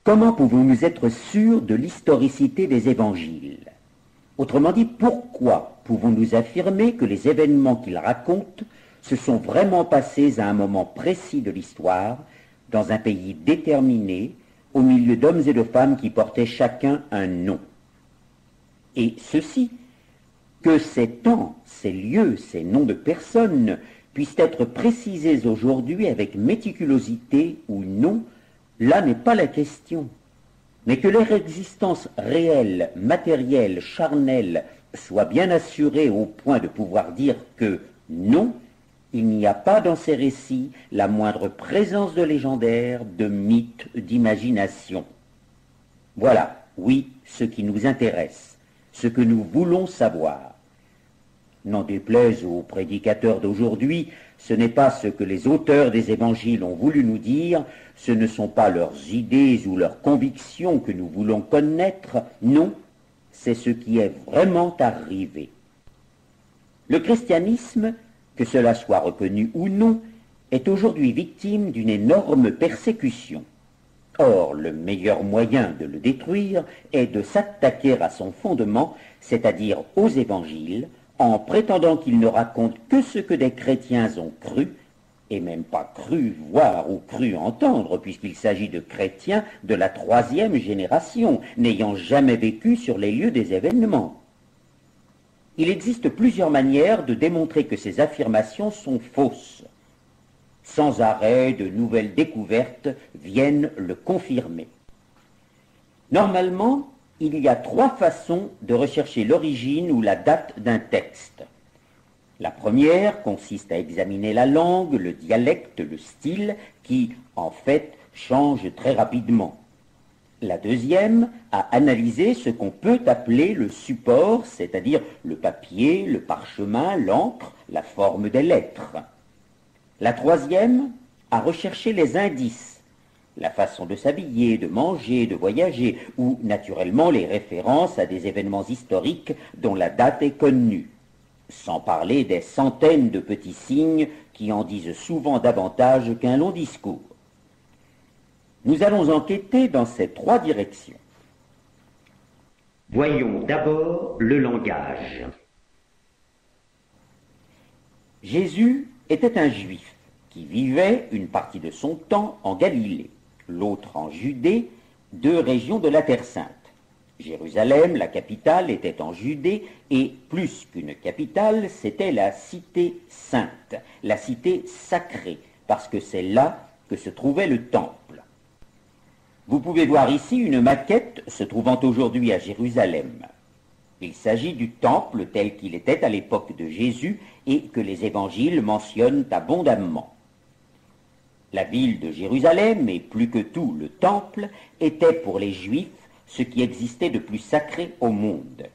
Comment pouvons-nous être sûrs de l'historicité des évangiles? Autrement dit, pourquoi pouvons-nous affirmer que les événements qu'ils racontent se sont vraiment passés à un moment précis de l'histoire, dans un pays déterminé, au milieu d'hommes et de femmes qui portaient chacun un nom? Et ceci, que ces temps, ces lieux, ces noms de personnes puissent être précisés aujourd'hui avec méticulosité ou non, là n'est pas la question. Mais que leur existence réelle, matérielle, charnelle, soit bien assurée au point de pouvoir dire que non, il n'y a pas dans ces récits la moindre présence de légendaire, de mythe, d'imagination. Voilà, oui, ce qui nous intéresse, ce que nous voulons savoir. N'en déplaise aux prédicateurs d'aujourd'hui, ce n'est pas ce que les auteurs des évangiles ont voulu nous dire, ce ne sont pas leurs idées ou leurs convictions que nous voulons connaître, non, c'est ce qui est vraiment arrivé. Le christianisme, que cela soit reconnu ou non, est aujourd'hui victime d'une énorme persécution. Or, le meilleur moyen de le détruire est de s'attaquer à son fondement, c'est-à-dire aux évangiles, en prétendant qu'ils ne racontent que ce que des chrétiens ont cru, et même pas cru voir ou cru entendre, puisqu'il s'agit de chrétiens de la 3e génération, n'ayant jamais vécu sur les lieux des événements. Il existe plusieurs manières de démontrer que ces affirmations sont fausses. Sans arrêt, de nouvelles découvertes viennent le confirmer. Normalement, il y a 3 façons de rechercher l'origine ou la date d'un texte. La première consiste à examiner la langue, le dialecte, le style, qui, en fait, change très rapidement. La deuxième, à analyser ce qu'on peut appeler le support, c'est-à-dire le papier, le parchemin, l'encre, la forme des lettres. La troisième, à rechercher les indices, la façon de s'habiller, de manger, de voyager, ou naturellement les références à des événements historiques dont la date est connue, sans parler des centaines de petits signes qui en disent souvent davantage qu'un long discours. Nous allons enquêter dans ces 3 directions. Voyons d'abord le langage. Jésus était un juif qui vivait une partie de son temps en Galilée, l'autre en Judée, 2 régions de la Terre Sainte. Jérusalem, la capitale, était en Judée, et plus qu'une capitale, c'était la cité sainte, la cité sacrée, parce que c'est là que se trouvait le temple. Vous pouvez voir ici une maquette se trouvant aujourd'hui à Jérusalem. Il s'agit du temple tel qu'il était à l'époque de Jésus et que les évangiles mentionnent abondamment. La ville de Jérusalem, et plus que tout le temple, était pour les Juifs ce qui existait de plus sacré au monde.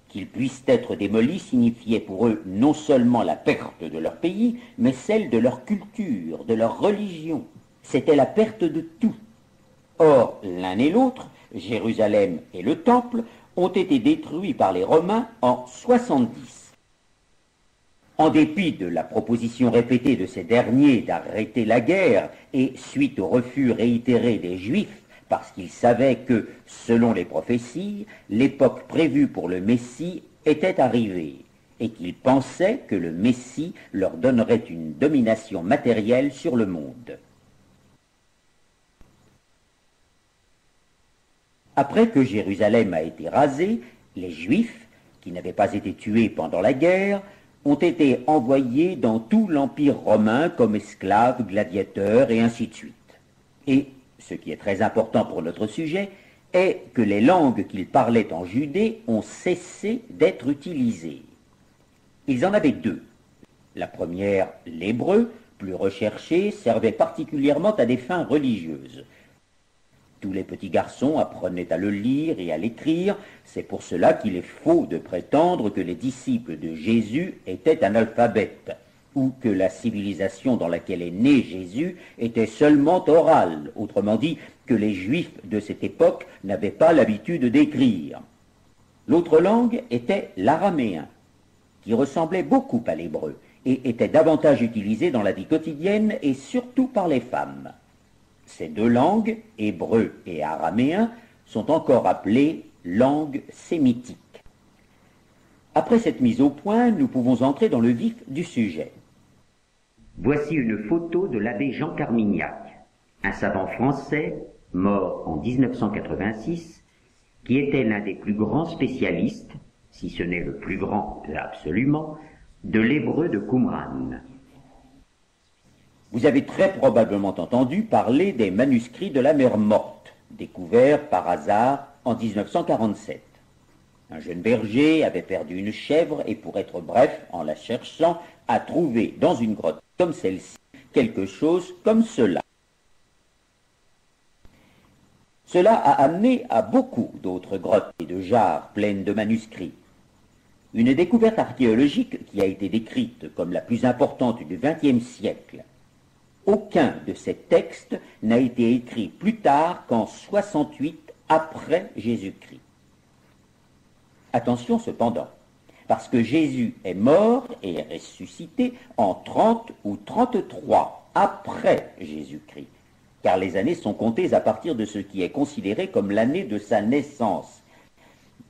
Qu'ils puissent être démolis signifiait pour eux non seulement la perte de leur pays, mais celle de leur culture, de leur religion. C'était la perte de tout. Or, l'un et l'autre, Jérusalem et le temple, ont été détruits par les Romains en 70. En dépit de la proposition répétée de ces derniers d'arrêter la guerre et suite au refus réitéré des Juifs, parce qu'ils savaient que, selon les prophéties, l'époque prévue pour le Messie était arrivée, et qu'ils pensaient que le Messie leur donnerait une domination matérielle sur le monde. Après que Jérusalem a été rasée, les Juifs, qui n'avaient pas été tués pendant la guerre, ont été envoyés dans tout l'Empire romain comme esclaves, gladiateurs et ainsi de suite. Et, ce qui est très important pour notre sujet, est que les langues qu'ils parlaient en Judée ont cessé d'être utilisées. Ils en avaient 2. La première, l'hébreu, plus recherché, servait particulièrement à des fins religieuses. Tous les petits garçons apprenaient à le lire et à l'écrire, c'est pour cela qu'il est faux de prétendre que les disciples de Jésus étaient analphabètes, ou que la civilisation dans laquelle est né Jésus était seulement orale, autrement dit que les Juifs de cette époque n'avaient pas l'habitude d'écrire. L'autre langue était l'araméen, qui ressemblait beaucoup à l'hébreu, et était davantage utilisé dans la vie quotidienne et surtout par les femmes. Ces deux langues, hébreu et araméen, sont encore appelées langues sémitiques. Après cette mise au point, nous pouvons entrer dans le vif du sujet. Voici une photo de l'abbé Jean Carmignac, un savant français mort en 1986, qui était l'un des plus grands spécialistes, si ce n'est le plus grand absolument, de l'hébreu de Qumran. Vous avez très probablement entendu parler des manuscrits de la mer Morte, découverts par hasard en 1947. Un jeune berger avait perdu une chèvre et, pour être bref, en la cherchant, a trouvé dans une grotte comme celle-ci quelque chose comme cela. Cela a amené à beaucoup d'autres grottes et de jarres pleines de manuscrits. Une découverte archéologique qui a été décrite comme la plus importante du XXe siècle. Aucun de ces textes n'a été écrit plus tard qu'en 68 après Jésus-Christ. Attention cependant, parce que Jésus est mort et est ressuscité en 30 ou 33 après Jésus-Christ, car les années sont comptées à partir de ce qui est considéré comme l'année de sa naissance,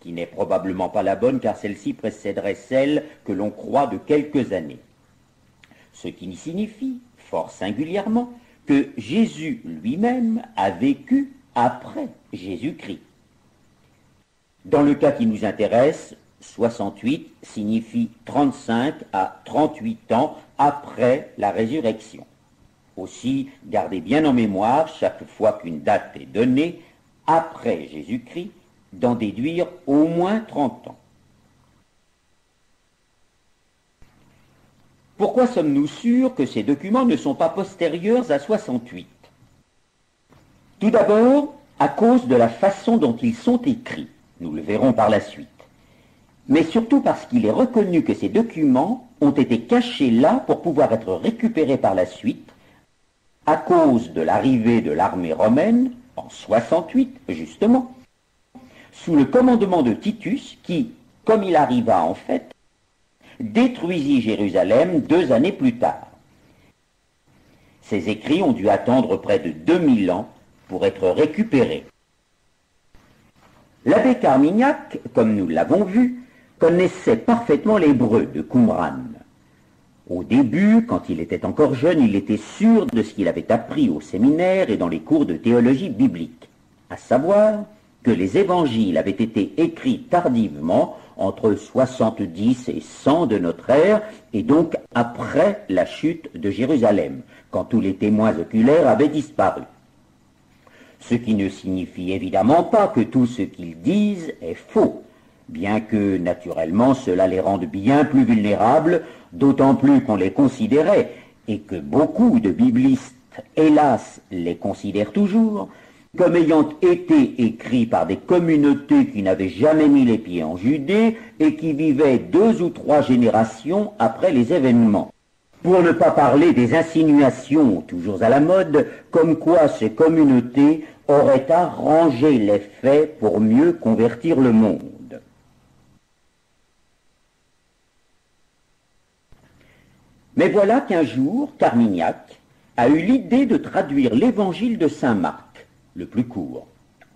qui n'est probablement pas la bonne car celle-ci précéderait celle que l'on croit de quelques années. Ce qui signifie, fort singulièrement, que Jésus lui-même a vécu après Jésus-Christ. Dans le cas qui nous intéresse, 68 signifie 35 à 38 ans après la résurrection. Aussi, gardez bien en mémoire, chaque fois qu'une date est donnée, après Jésus-Christ, d'en déduire au moins 30 ans. Pourquoi sommes-nous sûrs que ces documents ne sont pas postérieurs à 68 ? Tout d'abord, à cause de la façon dont ils sont écrits. Nous le verrons par la suite. Mais surtout parce qu'il est reconnu que ces documents ont été cachés là pour pouvoir être récupérés par la suite, à cause de l'arrivée de l'armée romaine, en 68 justement, sous le commandement de Titus qui, comme il arriva en fait, détruisit Jérusalem 2 années plus tard. Ces écrits ont dû attendre près de 2000 ans pour être récupérés. L'abbé Carmignac, comme nous l'avons vu, connaissait parfaitement l'hébreu de Qumran. Au début, quand il était encore jeune, il était sûr de ce qu'il avait appris au séminaire et dans les cours de théologie biblique, à savoir que les évangiles avaient été écrits tardivement, entre 70 et 100 de notre ère, et donc après la chute de Jérusalem, quand tous les témoins oculaires avaient disparu. Ce qui ne signifie évidemment pas que tout ce qu'ils disent est faux, bien que, naturellement, cela les rende bien plus vulnérables, d'autant plus qu'on les considérait, et que beaucoup de biblistes, hélas, les considèrent toujours, comme ayant été écrits par des communautés qui n'avaient jamais mis les pieds en Judée et qui vivaient 2 ou 3 générations après les événements. Pour ne pas parler des insinuations, toujours à la mode, comme quoi ces communautés auraient arrangé les faits pour mieux convertir le monde. Mais voilà qu'un jour, Carmignac a eu l'idée de traduire l'évangile de saint Marc, le plus court,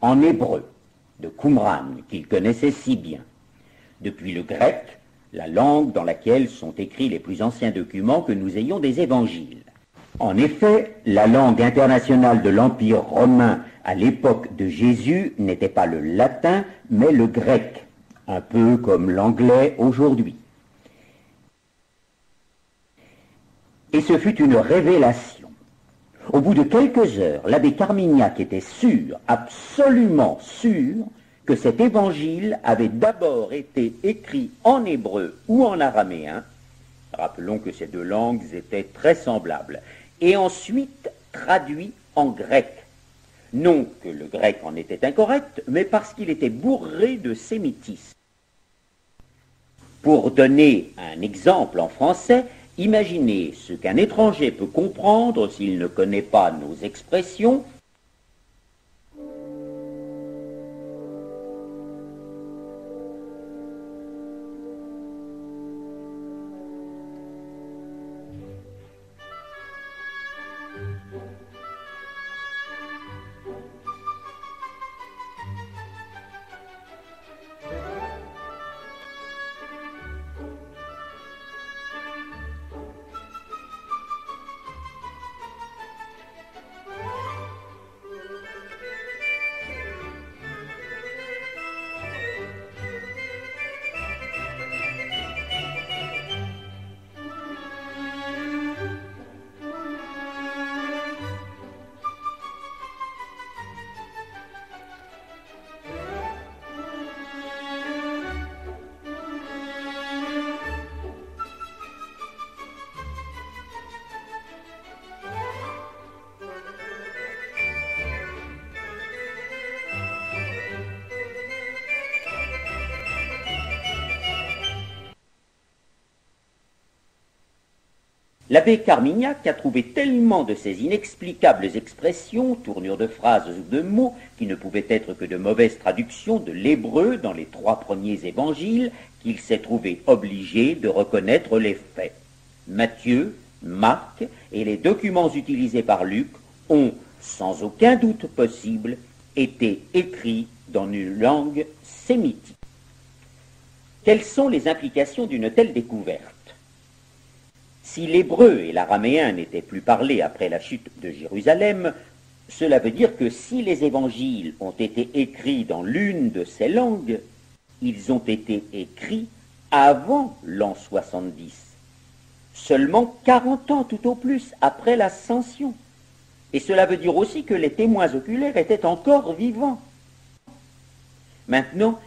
en hébreu, de Qumran, qu'il connaissait si bien. Depuis le grec, la langue dans laquelle sont écrits les plus anciens documents que nous ayons des évangiles. En effet, la langue internationale de l'Empire romain à l'époque de Jésus n'était pas le latin, mais le grec, un peu comme l'anglais aujourd'hui. Et ce fut une révélation. Au bout de quelques heures, l'abbé Carmignac était sûr, absolument sûr, que cet évangile avait d'abord été écrit en hébreu ou en araméen, rappelons que ces deux langues étaient très semblables, et ensuite traduit en grec. Non que le grec en était incorrect, mais parce qu'il était bourré de sémitisme. Pour donner un exemple en français, imaginez ce qu'un étranger peut comprendre s'il ne connaît pas nos expressions. L'abbé Carmignac a trouvé tellement de ces inexplicables expressions, tournures de phrases ou de mots, qui ne pouvaient être que de mauvaises traductions de l'hébreu dans les 3 premiers évangiles, qu'il s'est trouvé obligé de reconnaître les faits. Matthieu, Marc et les documents utilisés par Luc ont, sans aucun doute possible, été écrits dans une langue sémitique. Quelles sont les implications d'une telle découverte? Si l'hébreu et l'araméen n'étaient plus parlés après la chute de Jérusalem, cela veut dire que si les évangiles ont été écrits dans l'une de ces langues, ils ont été écrits avant l'an 70, seulement 40 ans tout au plus après l'ascension. Et cela veut dire aussi que les témoins oculaires étaient encore vivants. Maintenant,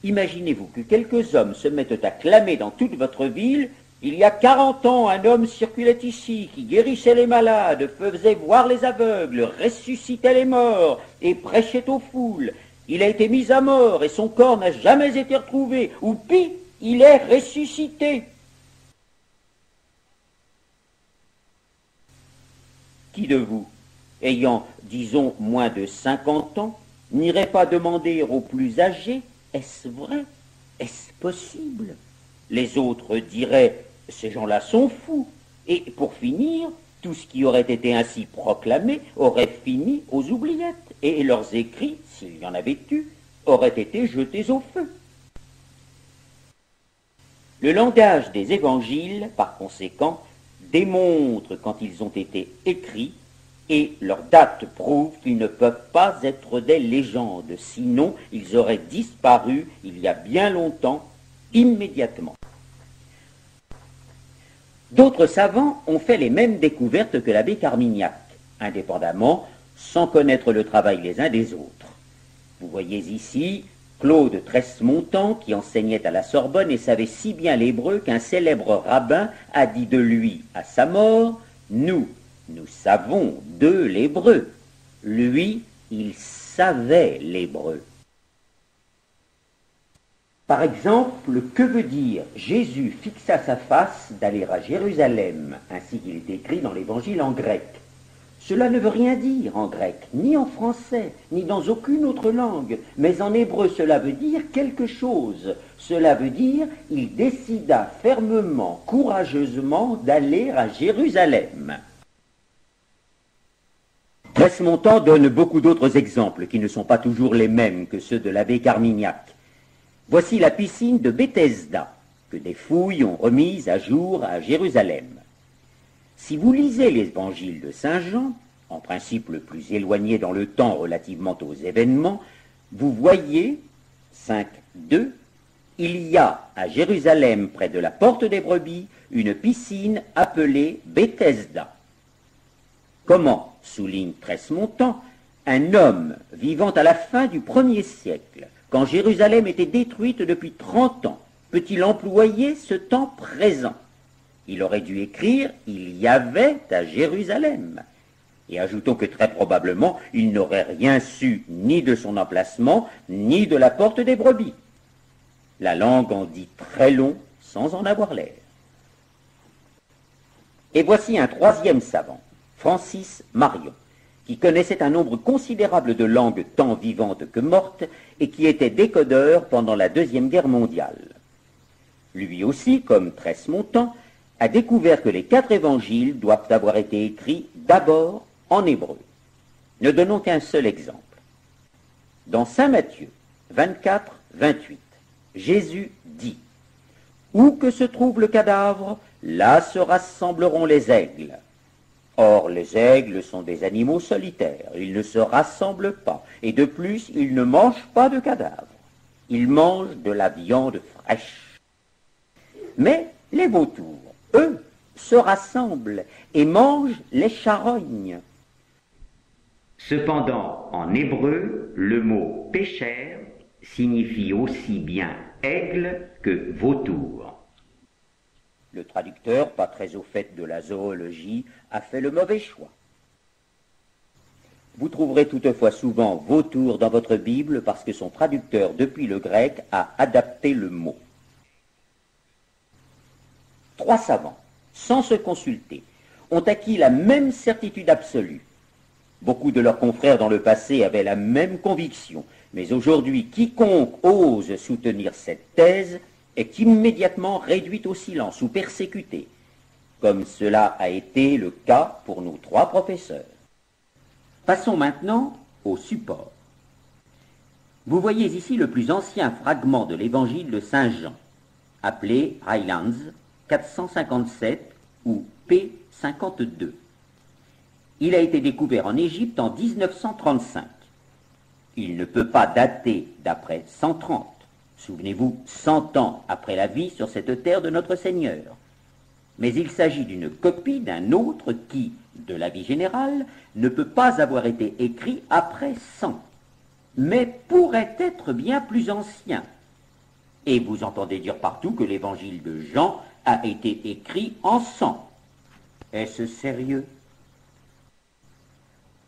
imaginez-vous que quelques hommes se mettent à clamer dans toute votre ville: il y a 40 ans, un homme circulait ici, qui guérissait les malades, faisait voir les aveugles, ressuscitait les morts et prêchait aux foules. Il a été mis à mort et son corps n'a jamais été retrouvé, ou pis, il est ressuscité. Qui de vous, ayant, disons, moins de 50 ans, n'irait pas demander aux plus âgés: est-ce vrai? Est-ce possible? Les autres diraient: ces gens-là sont fous. Et pour finir, tout ce qui aurait été ainsi proclamé aurait fini aux oubliettes, et leurs écrits, s'il y en avait eu, auraient été jetés au feu. Le langage des évangiles, par conséquent, démontre quand ils ont été écrits, et leur date prouve qu'ils ne peuvent pas être des légendes, sinon ils auraient disparu il y a bien longtemps, immédiatement. D'autres savants ont fait les mêmes découvertes que l'abbé Carmignac, indépendamment, sans connaître le travail les uns des autres. Vous voyez ici Claude Tresmontant, qui enseignait à la Sorbonne et savait si bien l'hébreu qu'un célèbre rabbin a dit de lui à sa mort: « Nous savons de l'hébreu. » Lui, il savait l'hébreu. Par exemple, que veut dire « Jésus fixa sa face d'aller à Jérusalem » ainsi qu'il est écrit dans l'évangile en grec? Cela ne veut rien dire en grec, ni en français, ni dans aucune autre langue, mais en hébreu cela veut dire quelque chose. Cela veut dire « il décida fermement, courageusement d'aller à Jérusalem ». Tresmontant donne beaucoup d'autres exemples qui ne sont pas toujours les mêmes que ceux de l'abbé Carmignac. Voici la piscine de Bethesda, que des fouilles ont remise à jour à Jérusalem. Si vous lisez l'évangile de Saint Jean, en principe le plus éloigné dans le temps relativement aux événements, vous voyez, 5.2, il y a à Jérusalem, près de la porte des brebis, une piscine appelée Bethesda. Comment, souligne Tresmontant, un homme vivant à la fin du 1er siècle, quand Jérusalem était détruite depuis 30 ans, peut-il employer ce temps présent? Il aurait dû écrire « il y avait à Jérusalem ». Et ajoutons que très probablement, il n'aurait rien su ni de son emplacement, ni de la porte des brebis. La langue en dit très long sans en avoir l'air. Et voici un troisième savant, Francis Marion, qui connaissait un nombre considérable de langues tant vivantes que mortes et qui était décodeur pendant la Deuxième Guerre mondiale. Lui aussi, comme Tresmontant, a découvert que les 4 évangiles doivent avoir été écrits d'abord en hébreu. Ne donnons qu'un seul exemple. Dans Saint Matthieu 24-28, Jésus dit: « Où que se trouve le cadavre, là se rassembleront les aigles. » Or, les aigles sont des animaux solitaires, ils ne se rassemblent pas, et de plus, ils ne mangent pas de cadavres. Ils mangent de la viande fraîche. Mais les vautours, eux, se rassemblent et mangent les charognes. Cependant, en hébreu, le mot pécher signifie aussi bien aigle que vautour. Le traducteur, pas très au fait de la zoologie, a fait le mauvais choix. Vous trouverez toutefois souvent vautour dans votre Bible parce que son traducteur depuis le grec a adapté le mot. 3 savants, sans se consulter, ont acquis la même certitude absolue. Beaucoup de leurs confrères dans le passé avaient la même conviction, mais aujourd'hui, quiconque ose soutenir cette thèse est immédiatement réduit au silence ou persécuté, comme cela a été le cas pour nos 3 professeurs. Passons maintenant au support. Vous voyez ici le plus ancien fragment de l'évangile de Saint Jean, appelé Rylands 457 ou P52. Il a été découvert en Égypte en 1935. Il ne peut pas dater d'après 130. Souvenez-vous, 100 ans après la vie sur cette terre de notre Seigneur. Mais il s'agit d'une copie d'un autre qui, de l'avis général, ne peut pas avoir été écrit après 100, mais pourrait être bien plus ancien. Et vous entendez dire partout que l'évangile de Jean a été écrit en 100. Est-ce sérieux?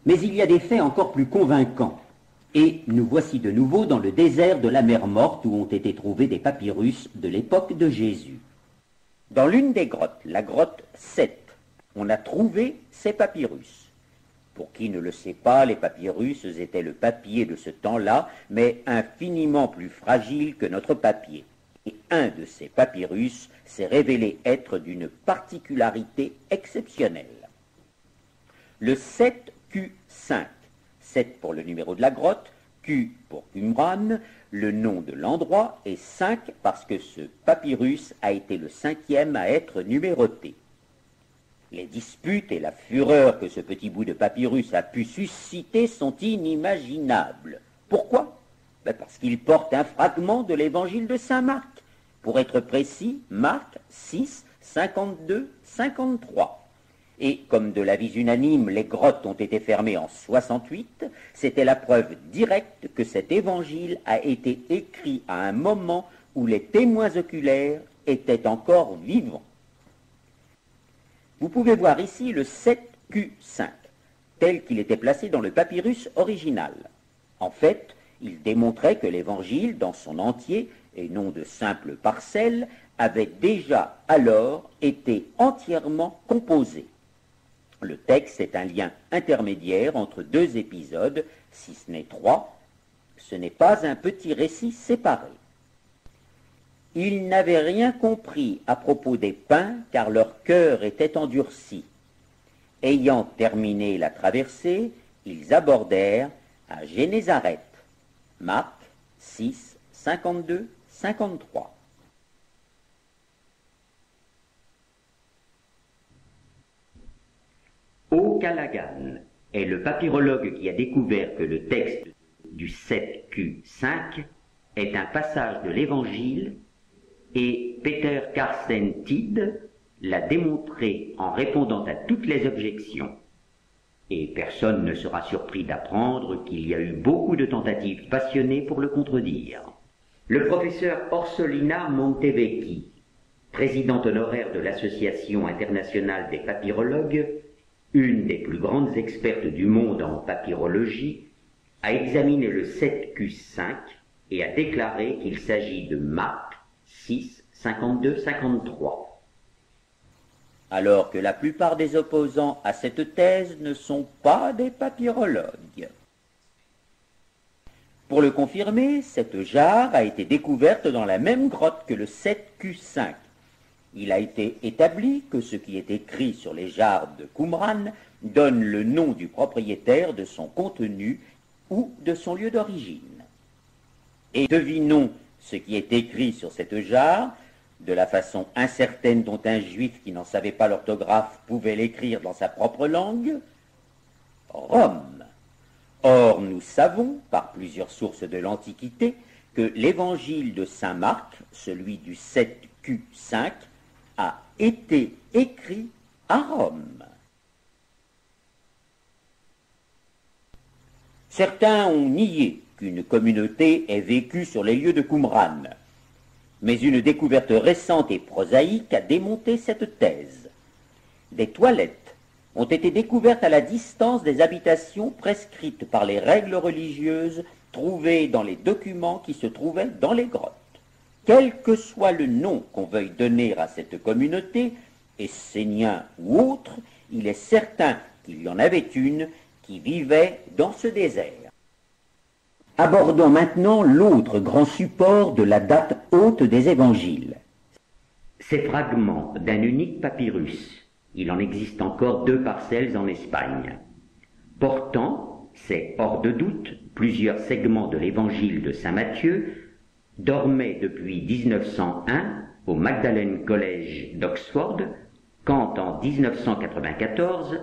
Mais il y a des faits encore plus convaincants. Et nous voici de nouveau dans le désert de la mer Morte où ont été trouvés des papyrus de l'époque de Jésus. Dans l'une des grottes, la grotte 7, on a trouvé ces papyrus. Pour qui ne le sait pas, les papyrus étaient le papier de ce temps-là, mais infiniment plus fragile que notre papier. Et un de ces papyrus s'est révélé être d'une particularité exceptionnelle. Le 7Q5, 7 pour le numéro de la grotte, Q pour Qumran, le nom de l'endroit, et 5 parce que ce papyrus a été le 5e à être numéroté. Les disputes et la fureur que ce petit bout de papyrus a pu susciter sont inimaginables. Pourquoi? Parce qu'il porte un fragment de l'évangile de saint Marc. Pour être précis, Marc 6, 52, 53. Et comme de l'avis unanime, les grottes ont été fermées en 68, c'était la preuve directe que cet évangile a été écrit à un moment où les témoins oculaires étaient encore vivants. Vous pouvez voir ici le 7Q5, tel qu'il était placé dans le papyrus original. En fait, il démontrait que l'évangile, dans son entier, et non de simples parcelles, avait déjà alors été entièrement composé. Le texte est un lien intermédiaire entre 2 épisodes, si ce n'est 3. Ce n'est pas un petit récit séparé. Ils n'avaient rien compris à propos des pains, car leur cœur était endurci. Ayant terminé la traversée, ils abordèrent à Génézareth. Marc 6, 52, 53. O'Callaghan est le papyrologue qui a découvert que le texte du 7Q5 est un passage de l'Évangile, et Peter Carsten Tiede l'a démontré en répondant à toutes les objections. Et personne ne sera surpris d'apprendre qu'il y a eu beaucoup de tentatives passionnées pour le contredire. Le professeur Orsolina Montevecchi, présidente honoraire de l'Association internationale des papyrologues, une des plus grandes expertes du monde en papyrologie, a examiné le 7Q5 et a déclaré qu'il s'agit de Marc 6, 52, 53. Alors que la plupart des opposants à cette thèse ne sont pas des papyrologues. Pour le confirmer, cette jarre a été découverte dans la même grotte que le 7Q5. Il a été établi que ce qui est écrit sur les jarres de Qumran donne le nom du propriétaire, de son contenu ou de son lieu d'origine. Et devinons ce qui est écrit sur cette jarre, de la façon incertaine dont un juif qui n'en savait pas l'orthographe pouvait l'écrire dans sa propre langue, Rome. Or, nous savons, par plusieurs sources de l'Antiquité, que l'évangile de saint Marc, celui du 7Q5, a été écrit à Rome. Certains ont nié qu'une communauté ait vécu sur les lieux de Qumran, mais une découverte récente et prosaïque a démonté cette thèse. Des toilettes ont été découvertes à la distance des habitations prescrites par les règles religieuses trouvées dans les documents qui se trouvaient dans les grottes. Quel que soit le nom qu'on veuille donner à cette communauté, esséniens ou autres, il est certain qu'il y en avait une qui vivait dans ce désert. Abordons maintenant l'autre grand support de la date haute des évangiles. Ces fragments d'un unique papyrus, il en existe encore 2 parcelles en Espagne, portant, c'est hors de doute, plusieurs segments de l'évangile de saint Matthieu, dormaient depuis 1901 au Magdalen College d'Oxford, quand en 1994,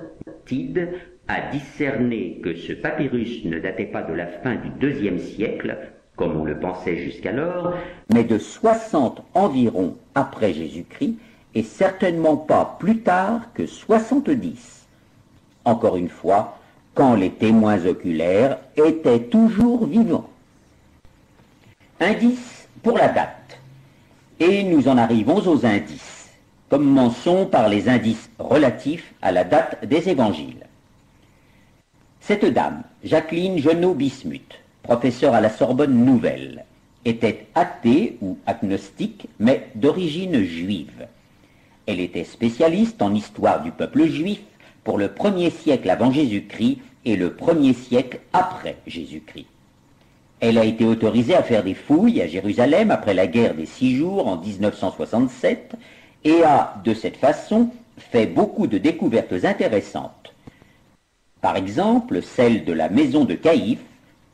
Tidd a discerné que ce papyrus ne datait pas de la fin du IIe siècle, comme on le pensait jusqu'alors, mais de 60 environ après Jésus-Christ, et certainement pas plus tard que 70. Encore une fois, quand les témoins oculaires étaient toujours vivants. Indice pour la date. Et nous en arrivons aux indices. Commençons par les indices relatifs à la date des évangiles. Cette dame, Jacqueline Genot-Bismuth, professeure à la Sorbonne Nouvelle, était athée ou agnostique, mais d'origine juive. Elle était spécialiste en histoire du peuple juif pour le 1er siècle avant Jésus-Christ et le 1er siècle après Jésus-Christ. Elle a été autorisée à faire des fouilles à Jérusalem après la guerre des 6 jours en 1967 et a, de cette façon, fait beaucoup de découvertes intéressantes. Par exemple, celle de la maison de Caïphe,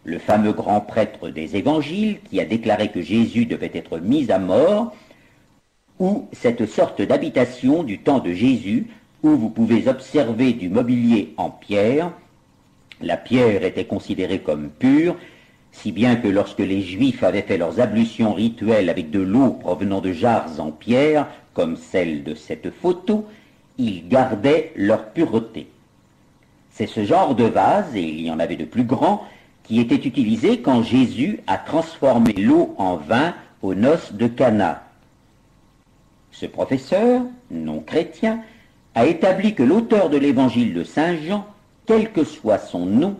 le fameux grand prêtre des évangiles qui a déclaré que Jésus devait être mis à mort, ou cette sorte d'habitation du temps de Jésus où vous pouvez observer du mobilier en pierre. La pierre était considérée comme pure, si bien que lorsque les Juifs avaient fait leurs ablutions rituelles avec de l'eau provenant de jarres en pierre, comme celle de cette photo, ils gardaient leur pureté. C'est ce genre de vase, et il y en avait de plus grands, qui était utilisé quand Jésus a transformé l'eau en vin aux noces de Cana. Ce professeur, non chrétien, a établi que l'auteur de l'évangile de Saint Jean, quel que soit son nom,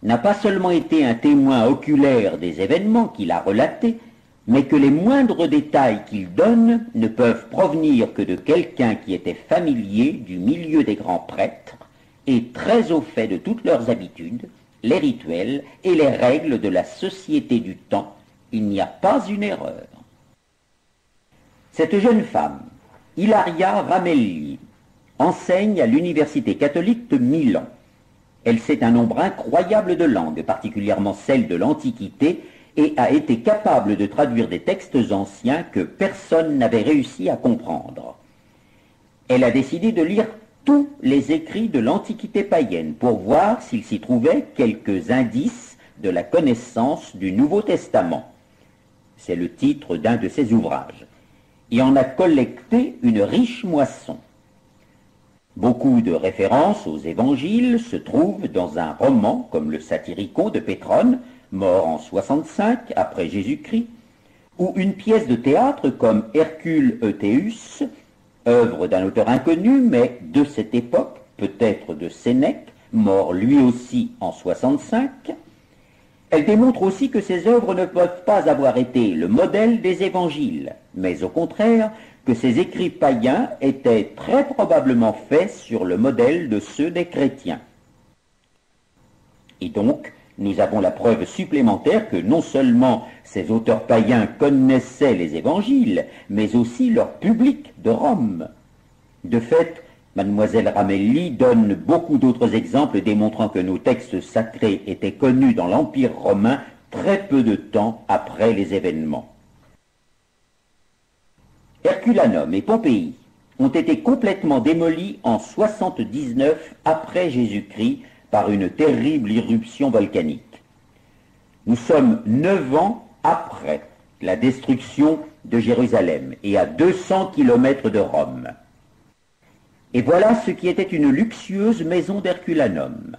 n'a pas seulement été un témoin oculaire des événements qu'il a relatés, mais que les moindres détails qu'il donne ne peuvent provenir que de quelqu'un qui était familier du milieu des grands prêtres et très au fait de toutes leurs habitudes, les rituels et les règles de la société du temps. Il n'y a pas une erreur. Cette jeune femme, Ilaria Ramelli, enseigne à l'Université catholique de Milan. Elle sait un nombre incroyable de langues, particulièrement celles de l'Antiquité, et a été capable de traduire des textes anciens que personne n'avait réussi à comprendre. Elle a décidé de lire tous les écrits de l'Antiquité païenne pour voir s'il s'y trouvait quelques indices de la connaissance du Nouveau Testament. C'est le titre d'un de ses ouvrages. Et en a collecté une riche moisson. Beaucoup de références aux évangiles se trouvent dans un roman comme le Satyricon de Pétrone, mort en 65 après Jésus-Christ, ou une pièce de théâtre comme Hercule Euthéus, œuvre d'un auteur inconnu, mais de cette époque, peut-être de Sénèque, mort lui aussi en 65. Elle démontre aussi que ces œuvres ne peuvent pas avoir été le modèle des évangiles, mais au contraire que ces écrits païens étaient très probablement faits sur le modèle de ceux des chrétiens. Et donc, nous avons la preuve supplémentaire que non seulement ces auteurs païens connaissaient les évangiles, mais aussi leur public de Rome. De fait, Mademoiselle Ramelli donne beaucoup d'autres exemples démontrant que nos textes sacrés étaient connus dans l'Empire romain très peu de temps après les événements. Herculanum et Pompéi ont été complètement démolis en 79 après Jésus-Christ par une terrible éruption volcanique. Nous sommes 9 ans après la destruction de Jérusalem et à 200 km de Rome. Et voilà ce qui était une luxueuse maison d'Herculanum.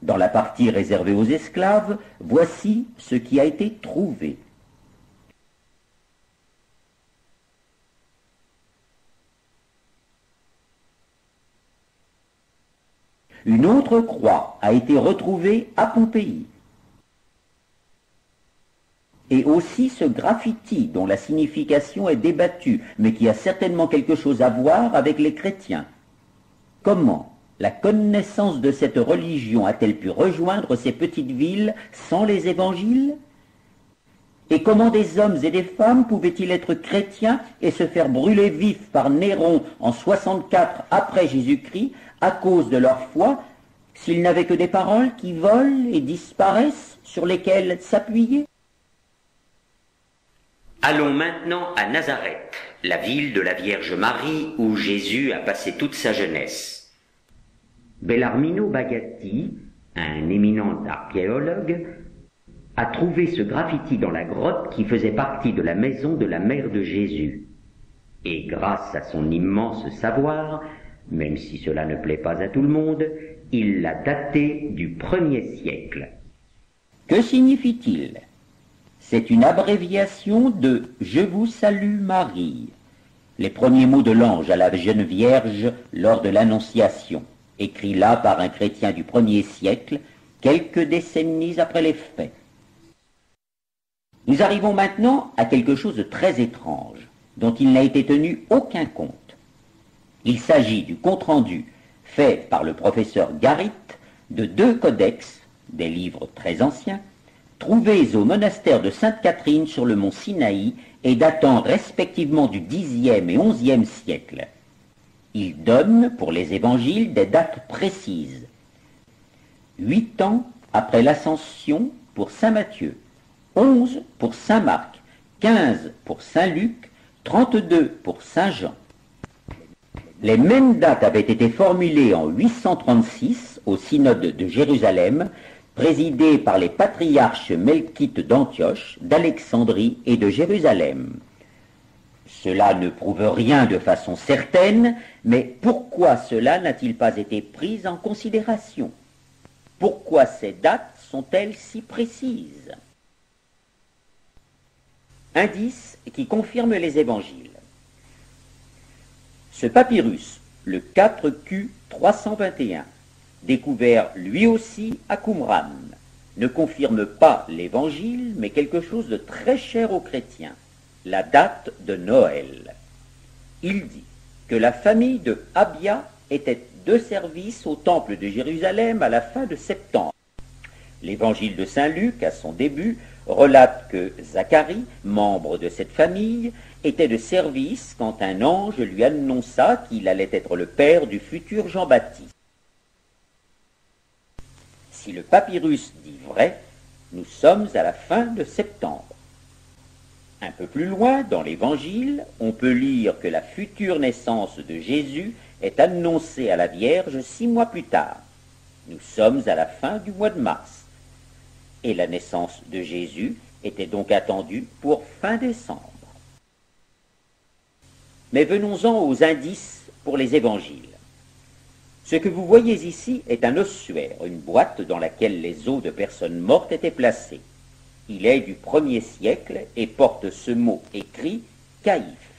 Dans la partie réservée aux esclaves, voici ce qui a été trouvé. Une autre croix a été retrouvée à Pompéi. et aussi ce graffiti dont la signification est débattue, mais qui a certainement quelque chose à voir avec les chrétiens. Comment la connaissance de cette religion a-t-elle pu rejoindre ces petites villes sans les évangiles? Et comment des hommes et des femmes pouvaient-ils être chrétiens et se faire brûler vifs par Néron en 64 après Jésus-Christ à cause de leur foi, s'ils n'avaient que des paroles qui volent et disparaissent sur lesquelles s'appuyer? Allons maintenant à Nazareth, la ville de la Vierge Marie où Jésus a passé toute sa jeunesse. Bellarmino Bagatti, un éminent archéologue, a trouvé ce graffiti dans la grotte qui faisait partie de la maison de la mère de Jésus. Et grâce à son immense savoir, même si cela ne plaît pas à tout le monde, il l'a daté du 1er siècle. Que signifie-t-il? C'est une abréviation de « Je vous salue Marie », les premiers mots de l'ange à la jeune Vierge lors de l'Annonciation, écrits là par un chrétien du 1er siècle, quelques décennies après les faits. Nous arrivons maintenant à quelque chose de très étrange, dont il n'a été tenu aucun compte. Il s'agit du compte-rendu fait par le professeur Garit de 2 codex, des livres très anciens, trouvés au monastère de Sainte-Catherine sur le mont Sinaï et datant respectivement du Xe et XIe siècle. Il donne pour les évangiles des dates précises. 8 ans après l'Ascension pour saint Matthieu, 11 pour saint Marc, 15 pour saint Luc, 32 pour saint Jean. Les mêmes dates avaient été formulées en 836 au synode de Jérusalem, présidé par les patriarches melkites d'Antioche, d'Alexandrie et de Jérusalem. Cela ne prouve rien de façon certaine, mais pourquoi cela n'a-t-il pas été pris en considération? Pourquoi ces dates sont-elles si précises? Indice qui confirme les évangiles. Ce papyrus, le 4Q 321, découvert lui aussi à Qumran, ne confirme pas l'évangile, mais quelque chose de très cher aux chrétiens, la date de Noël. Il dit que la famille de Abia était de service au temple de Jérusalem à la fin de septembre. L'évangile de saint Luc, à son début, relate que Zacharie, membre de cette famille, était de service quand un ange lui annonça qu'il allait être le père du futur Jean-Baptiste. Si le papyrus dit vrai, nous sommes à la fin de septembre. Un peu plus loin, dans l'Évangile, on peut lire que la future naissance de Jésus est annoncée à la Vierge 6 mois plus tard. Nous sommes à la fin du mois de mars. Et la naissance de Jésus était donc attendue pour fin décembre. Mais venons-en aux indices pour les évangiles. Ce que vous voyez ici est un ossuaire, une boîte dans laquelle les os de personnes mortes étaient placés. Il est du 1er siècle et porte ce mot écrit « caïphe ».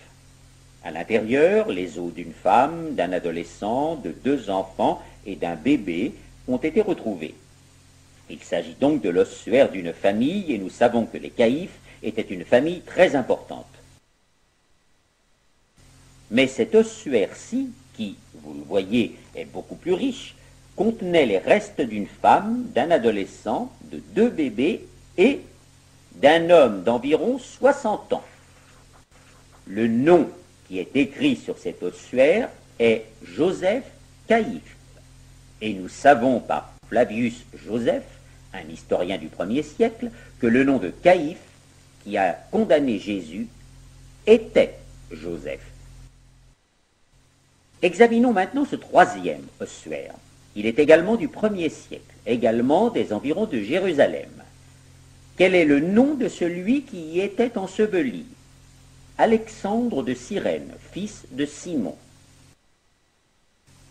À l'intérieur, les os d'une femme, d'un adolescent, de 2 enfants et d'un bébé ont été retrouvés. Il s'agit donc de l'ossuaire d'une famille et nous savons que les caïphes étaient une famille très importante. Mais cet ossuaire-ci, qui, vous le voyez, est beaucoup plus riche, contenait les restes d'une femme, d'un adolescent, de 2 bébés et d'un homme d'environ 60 ans. Le nom qui est écrit sur cet ossuaire est Joseph Caïphe. Et nous savons par Flavius Joseph, un historien du 1er siècle, que le nom de Caïphe, qui a condamné Jésus, était Joseph. Examinons maintenant ce 3e ossuaire. Il est également du 1er siècle, également des environs de Jérusalem. Quel est le nom de celui qui y était enseveli? Alexandre de Cyrène, fils de Simon.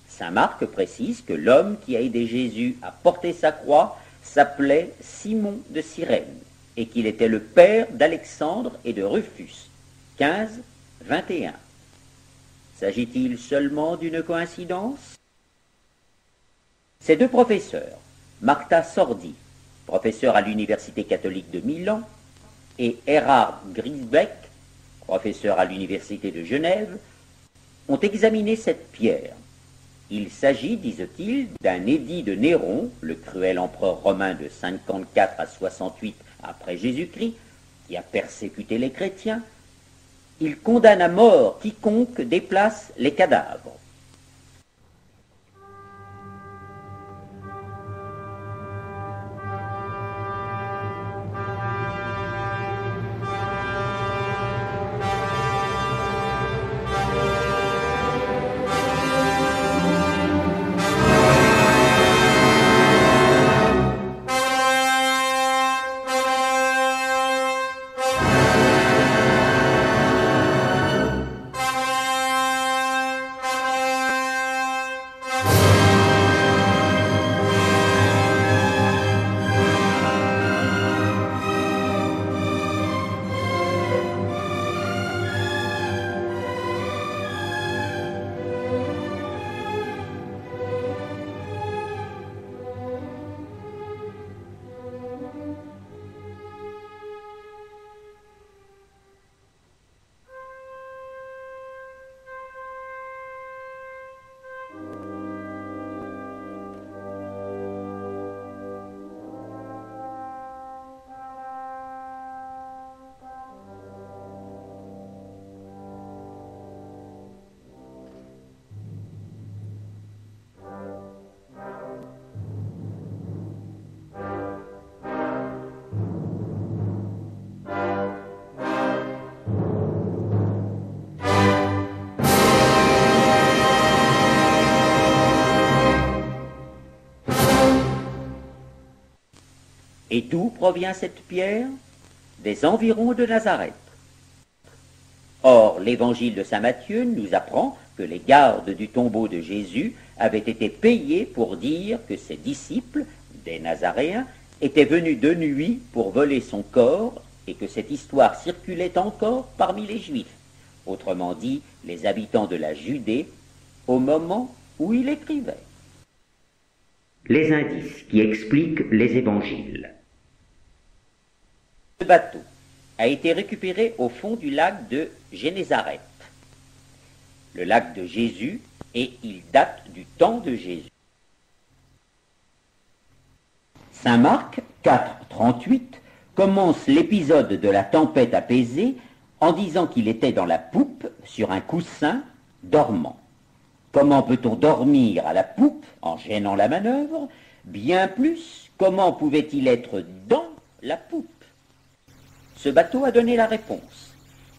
Saint Marc précise que l'homme qui a aidé Jésus à porter sa croix s'appelait Simon de Cyrène et qu'il était le père d'Alexandre et de Rufus. 15-21. S'agit-il seulement d'une coïncidence? Ces 2 professeurs, Martha Sordi, professeur à l'Université catholique de Milan, et Erhard Griesbeck, professeur à l'université de Genève, ont examiné cette pierre. Il s'agit, disent-ils, d'un édit de Néron, le cruel empereur romain de 54 à 68 après Jésus-Christ, qui a persécuté les chrétiens. Il condamne à mort quiconque déplace les cadavres. Et d'où provient cette pierre? Des environs de Nazareth. Or, l'évangile de saint Matthieu nous apprend que les gardes du tombeau de Jésus avaient été payés pour dire que ses disciples, des Nazaréens, étaient venus de nuit pour voler son corps et que cette histoire circulait encore parmi les Juifs, autrement dit les habitants de la Judée, au moment où il écrivait. Les indices qui expliquent les évangiles. Ce bateau a été récupéré au fond du lac de Génézareth, le lac de Jésus, et il date du temps de Jésus. Saint Marc 4,38 commence l'épisode de la tempête apaisée en disant qu'il était dans la poupe sur un coussin dormant. Comment peut-on dormir à la poupe en gênant la manœuvre? Bien plus, comment pouvait-il être dans la poupe? Ce bateau a donné la réponse.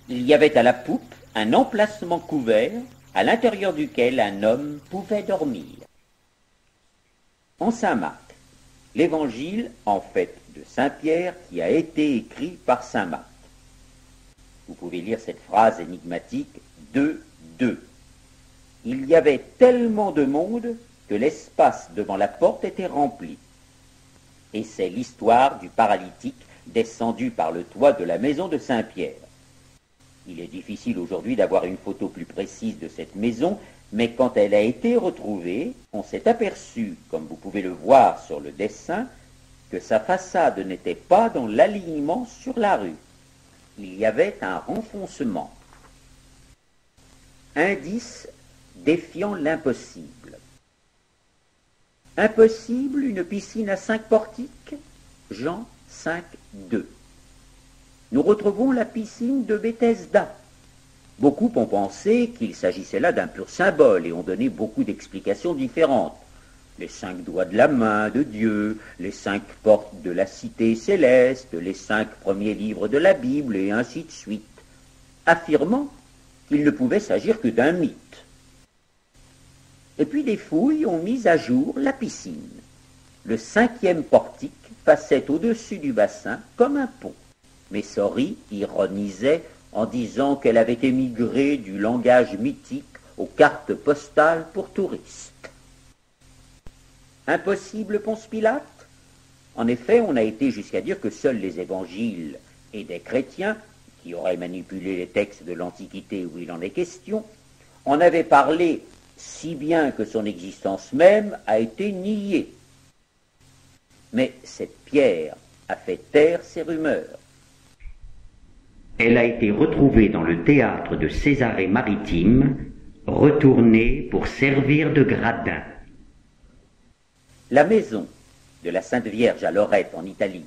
Il y avait à la poupe un emplacement couvert à l'intérieur duquel un homme pouvait dormir. En Saint Marc, l'évangile en fait de Saint Pierre qui a été écrit par Saint Marc. Vous pouvez lire cette phrase énigmatique 2:2. Il y avait tellement de monde que l'espace devant la porte était rempli. Et c'est l'histoire du paralytique descendu par le toit de la maison de Saint-Pierre. Il est difficile aujourd'hui d'avoir une photo plus précise de cette maison, mais quand elle a été retrouvée, on s'est aperçu, comme vous pouvez le voir sur le dessin, que sa façade n'était pas dans l'alignement sur la rue. Il y avait un renfoncement. Indice défiant l'impossible. Impossible une piscine à 5 portiques? Jean 5:2. Nous retrouvons la piscine de Bethesda. Beaucoup ont pensé qu'il s'agissait là d'un pur symbole et ont donné beaucoup d'explications différentes. Les 5 doigts de la main de Dieu, les 5 portes de la cité céleste, les 5 premiers livres de la Bible et ainsi de suite, affirmant qu'il ne pouvait s'agir que d'un mythe. Et puis des fouilles ont mis à jour la piscine. Le 5e portique passait au-dessus du bassin comme un pont. Mais Sori ironisait en disant qu'elle avait émigré du langage mythique aux cartes postales pour touristes. Impossible, Ponce Pilate? En effet, on a été jusqu'à dire que seuls les évangiles et des chrétiens, qui auraient manipulé les textes de l'Antiquité où il en est question, en avaient parlé si bien que son existence même a été niée. Mais cette pierre a fait taire ces rumeurs. Elle a été retrouvée dans le théâtre de Césarée maritime, retournée pour servir de gradin. La maison de la Sainte Vierge à Lorette en Italie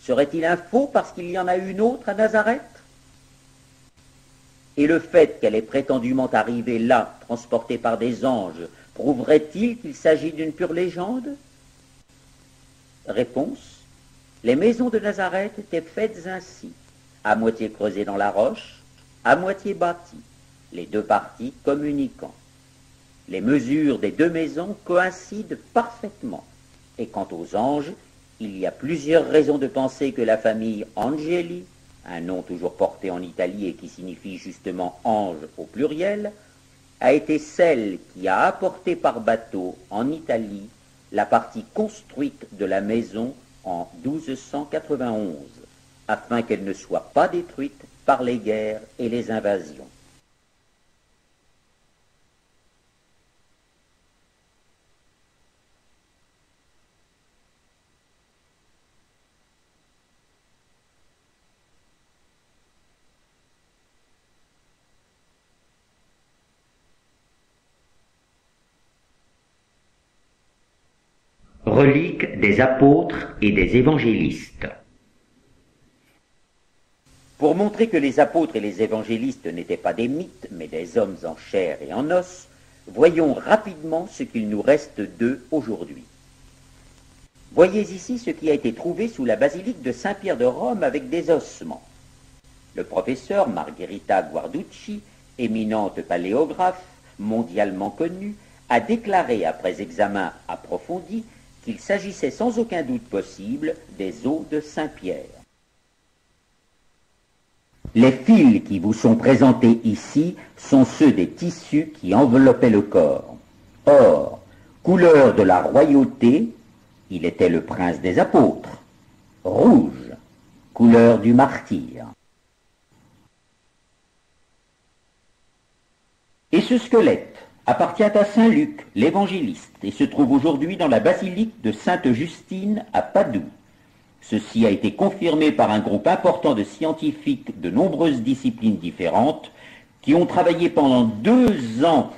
serait-il un faux parce qu'il y en a une autre à Nazareth? Et le fait qu'elle ait prétendument arrivé là, transportée par des anges, prouverait-il qu'il s'agit d'une pure légende? Réponse: les maisons de Nazareth étaient faites ainsi, à moitié creusées dans la roche, à moitié bâties, les deux parties communiquant. Les mesures des deux maisons coïncident parfaitement. Et quant aux anges, il y a plusieurs raisons de penser que la famille Angeli, un nom toujours porté en Italie et qui signifie justement ange au pluriel, a été celle qui a apporté par bateau en Italie la partie construite de la maison en 1291, afin qu'elle ne soit pas détruite par les guerres et les invasions. Reliques des apôtres et des évangélistes. Pour montrer que les apôtres et les évangélistes n'étaient pas des mythes, mais des hommes en chair et en os, voyons rapidement ce qu'il nous reste d'eux aujourd'hui. Voyez ici ce qui a été trouvé sous la basilique de Saint-Pierre de Rome avec des ossements. Le professeur Margherita Guarducci, éminente paléographe, mondialement connue, a déclaré après examen approfondi qu'il s'agissait sans aucun doute possible des os de Saint-Pierre. Les fils qui vous sont présentés ici sont ceux des tissus qui enveloppaient le corps. Or, couleur de la royauté, il était le prince des apôtres. Rouge, couleur du martyr. Et ce squelette appartient à saint Luc, l'évangéliste, et se trouve aujourd'hui dans la basilique de Sainte-Justine à Padoue. Ceci a été confirmé par un groupe important de scientifiques de nombreuses disciplines différentes qui ont travaillé pendant 2 ans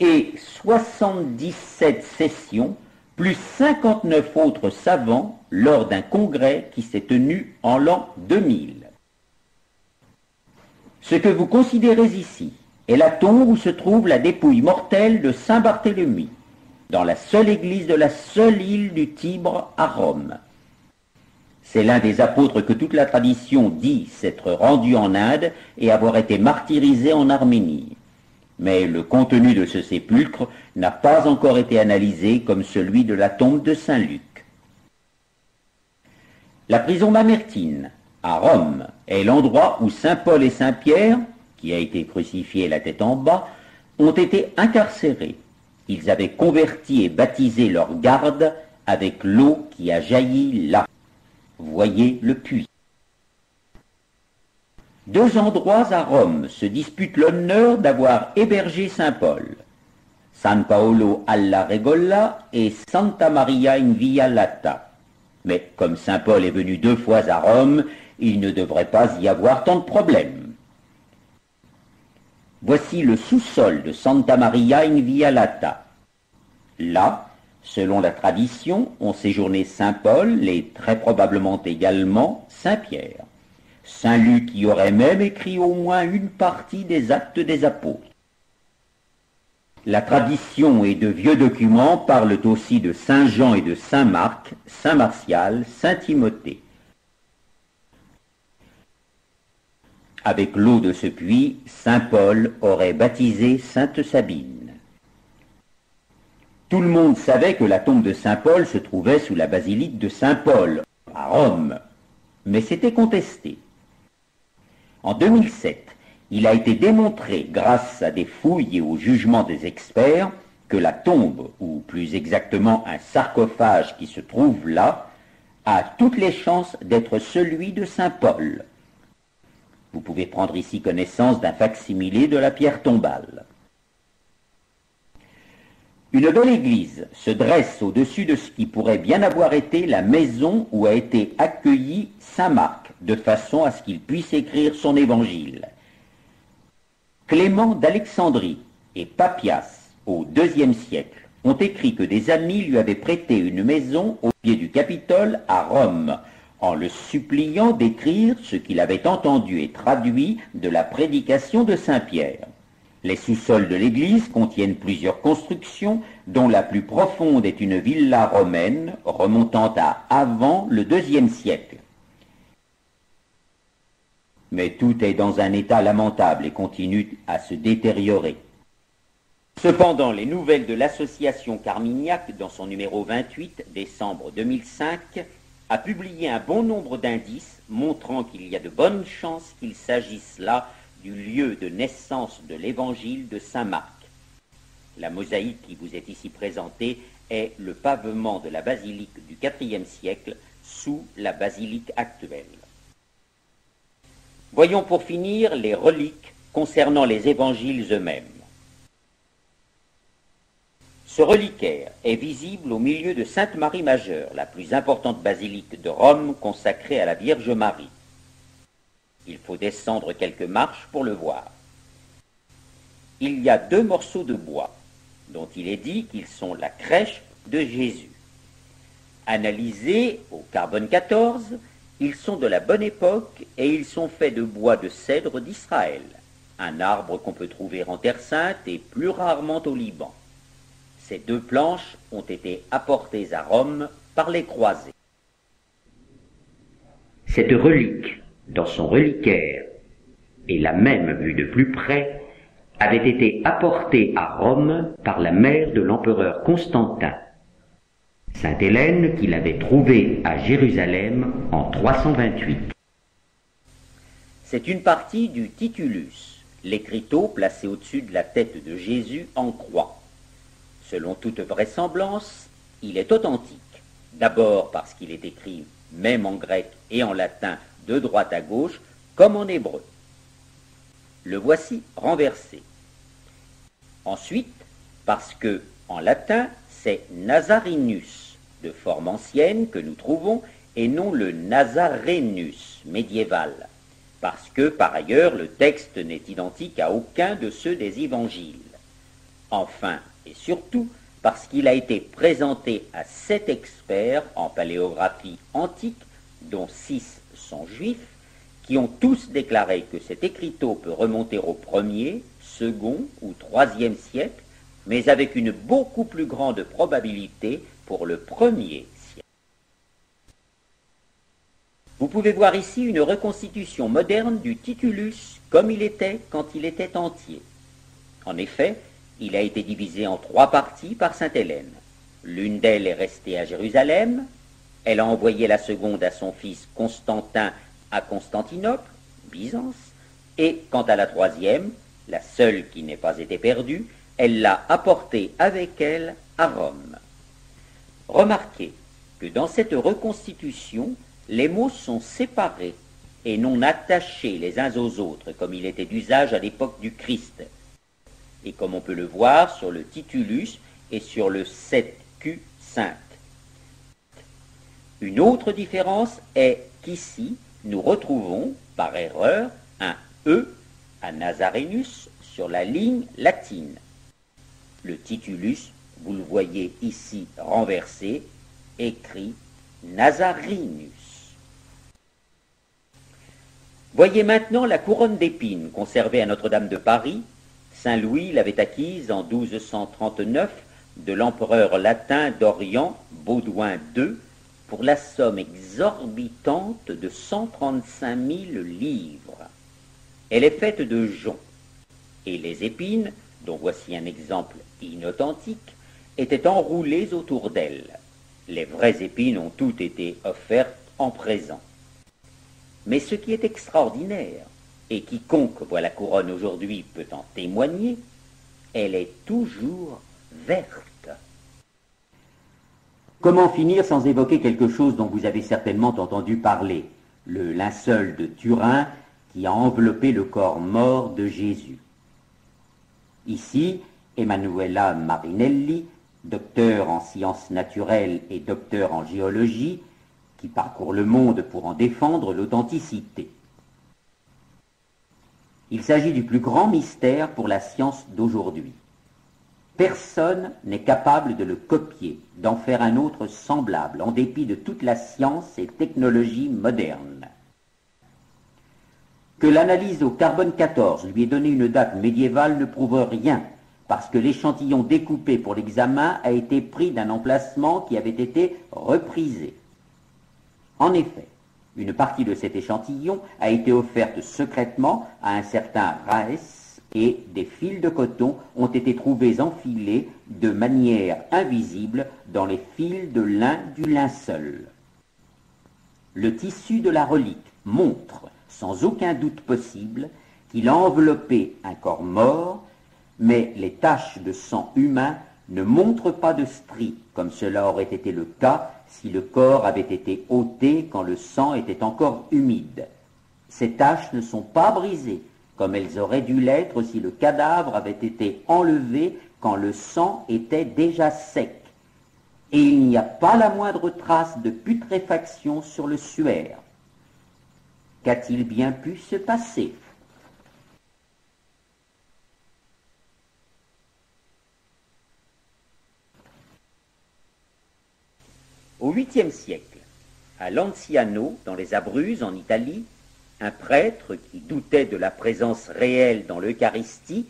et 77 sessions, plus 59 autres savants lors d'un congrès qui s'est tenu en l'an 2000. Ce que vous considérez ici est la tombe où se trouve la dépouille mortelle de saint Barthélemy, dans la seule église de la seule île du Tibre à Rome. C'est l'un des apôtres que toute la tradition dit s'être rendu en Inde et avoir été martyrisé en Arménie. Mais le contenu de ce sépulcre n'a pas encore été analysé comme celui de la tombe de saint Luc. La prison Mamertine, à Rome, est l'endroit où saint Paul et saint Pierre, qui a été crucifié la tête en bas, ont été incarcérés. Ils avaient converti et baptisé leurs gardes avec l'eau qui a jailli là. Voyez le puits. 2 endroits à Rome se disputent l'honneur d'avoir hébergé saint Paul. San Paolo alla Regola et Santa Maria in Via Lata. Mais comme saint Paul est venu 2 fois à Rome, il ne devrait pas y avoir tant de problèmes. Voici le sous-sol de Santa Maria in Via Lata. Là, selon la tradition, ont séjourné saint Paul et très probablement également saint Pierre. Saint Luc y aurait même écrit au moins une partie des actes des apôtres. La tradition et de vieux documents parlent aussi de saint Jean et de saint Marc, saint Martial, saint Timothée. Avec l'eau de ce puits, saint Paul aurait baptisé sainte Sabine. Tout le monde savait que la tombe de saint Paul se trouvait sous la basilique de saint Paul, à Rome, mais c'était contesté. En 2007, il a été démontré, grâce à des fouilles et au jugement des experts, que la tombe, ou plus exactement un sarcophage qui se trouve là, a toutes les chances d'être celui de saint Paul. Vous pouvez prendre ici connaissance d'un fac-similé de la pierre tombale. Une belle église se dresse au-dessus de ce qui pourrait bien avoir été la maison où a été accueilli saint Marc, de façon à ce qu'il puisse écrire son évangile. Clément d'Alexandrie et Papias, au IIe siècle, ont écrit que des amis lui avaient prêté une maison au pied du Capitole à Rome, en le suppliant d'écrire ce qu'il avait entendu et traduit de la prédication de saint Pierre. Les sous-sols de l'église contiennent plusieurs constructions, dont la plus profonde est une villa romaine remontant à avant le IIe siècle. Mais tout est dans un état lamentable et continue à se détériorer. Cependant, les nouvelles de l'association Carmignac, dans son numéro 28, décembre 2005, a publié un bon nombre d'indices montrant qu'il y a de bonnes chances qu'il s'agisse là du lieu de naissance de l'évangile de saint Marc. La mosaïque qui vous est ici présentée est le pavement de la basilique du IVe siècle sous la basilique actuelle. Voyons pour finir les reliques concernant les évangiles eux-mêmes. Ce reliquaire est visible au milieu de Sainte-Marie Majeure, la plus importante basilique de Rome consacrée à la Vierge Marie. Il faut descendre quelques marches pour le voir. Il y a 2 morceaux de bois, dont il est dit qu'ils sont la crèche de Jésus. Analysés au carbone 14, ils sont de la bonne époque et ils sont faits de bois de cèdre d'Israël, un arbre qu'on peut trouver en Terre Sainte et plus rarement au Liban. Ces 2 planches ont été apportées à Rome par les croisés. Cette relique, dans son reliquaire, et la même vue de plus près, avait été apportée à Rome par la mère de l'empereur Constantin, sainte Hélène, qui l'avait trouvée à Jérusalem en 328. C'est une partie du titulus, l'écriteau placé au-dessus de la tête de Jésus en croix. Selon toute vraisemblance, il est authentique. D'abord parce qu'il est écrit même en grec et en latin de droite à gauche, comme en hébreu. Le voici renversé. Ensuite, parce que, en latin, c'est Nazarinus, de forme ancienne que nous trouvons, et non le Nazarenus médiéval, parce que, par ailleurs, le texte n'est identique à aucun de ceux des évangiles. Enfin, et surtout, parce qu'il a été présenté à 7 experts en paléographie antique, dont 6 sont juifs, qui ont tous déclaré que cet écriteau peut remonter au 1er, 2e ou 3e siècle, mais avec une beaucoup plus grande probabilité pour le 1er siècle. Vous pouvez voir ici une reconstitution moderne du titulus comme il était quand il était entier. En effet, il a été divisé en 3 parties par sainte Hélène. L'une d'elles est restée à Jérusalem, elle a envoyé la seconde à son fils Constantin à Constantinople, Byzance, et quant à la 3e, la seule qui n'ait pas été perdue, elle l'a apportée avec elle à Rome. Remarquez que dans cette reconstitution, les mots sont séparés et non attachés les uns aux autres comme il était d'usage à l'époque du Christ, et comme on peut le voir sur le titulus et sur le 7Q sainte. Une autre différence est qu'ici, nous retrouvons, par erreur, un E à Nazarenus sur la ligne latine. Le titulus, vous le voyez ici renversé, écrit Nazarinus. Voyez maintenant la couronne d'épines conservée à Notre-Dame de Paris. Saint Louis l'avait acquise en 1239 de l'empereur latin d'Orient, Baudouin II, pour la somme exorbitante de 135 000 livres. Elle est faite de jonc, et les épines, dont voici un exemple inauthentique, étaient enroulées autour d'elle. Les vraies épines ont toutes été offertes en présent. Mais ce qui est extraordinaire, et quiconque voit la couronne aujourd'hui peut en témoigner, elle est toujours verte. Comment finir sans évoquer quelque chose dont vous avez certainement entendu parler, le linceul de Turin qui a enveloppé le corps mort de Jésus. Ici, Emanuela Marinelli docteur en sciences naturelles et docteur en géologie, qui parcourt le monde pour en défendre l'authenticité. Il s'agit du plus grand mystère pour la science d'aujourd'hui. Personne n'est capable de le copier, d'en faire un autre semblable, en dépit de toute la science et technologie moderne. Que l'analyse au carbone 14 lui ait donné une date médiévale ne prouve rien, parce que l'échantillon découpé pour l'examen a été pris d'un emplacement qui avait été reprisé. En effet, une partie de cet échantillon a été offerte secrètement à un certain Raes et des fils de coton ont été trouvés enfilés de manière invisible dans les fils de lin du linceul. Le tissu de la relique montre, sans aucun doute possible, qu'il a enveloppé un corps mort, mais les taches de sang humain ne montrent pas de stries, comme cela aurait été le cas si le corps avait été ôté quand le sang était encore humide. Ces taches ne sont pas brisées, comme elles auraient dû l'être si le cadavre avait été enlevé quand le sang était déjà sec. Et il n'y a pas la moindre trace de putréfaction sur le suaire. Qu'a-t-il bien pu se passer ? Au 8e siècle, à Lanciano, dans les Abruzzes, en Italie, un prêtre qui doutait de la présence réelle dans l'Eucharistie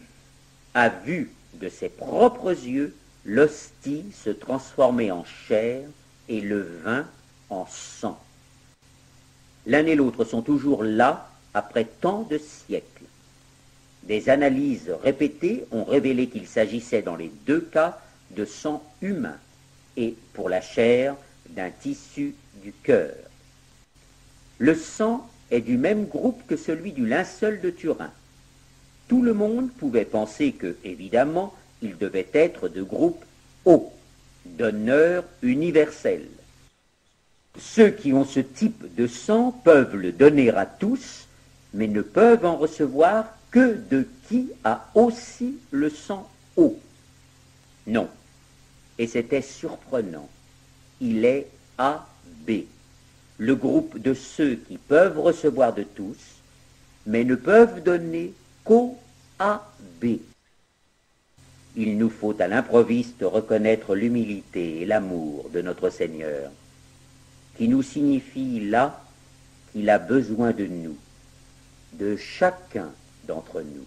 a vu de ses propres yeux l'hostie se transformer en chair et le vin en sang. L'un et l'autre sont toujours là après tant de siècles. Des analyses répétées ont révélé qu'il s'agissait dans les deux cas de sang humain et, pour la chair, d'un tissu du cœur. Le sang est du même groupe que celui du linceul de Turin. Tout le monde pouvait penser que, évidemment, il devait être de groupe O, donneur universel. Ceux qui ont ce type de sang peuvent le donner à tous, mais ne peuvent en recevoir que de qui a aussi le sang O. Non, et c'était surprenant. Il est AB, le groupe de ceux qui peuvent recevoir de tous, mais ne peuvent donner qu'au AB. Il nous faut à l'improviste reconnaître l'humilité et l'amour de notre Seigneur, qui nous signifie là qu'il a besoin de nous, de chacun d'entre nous.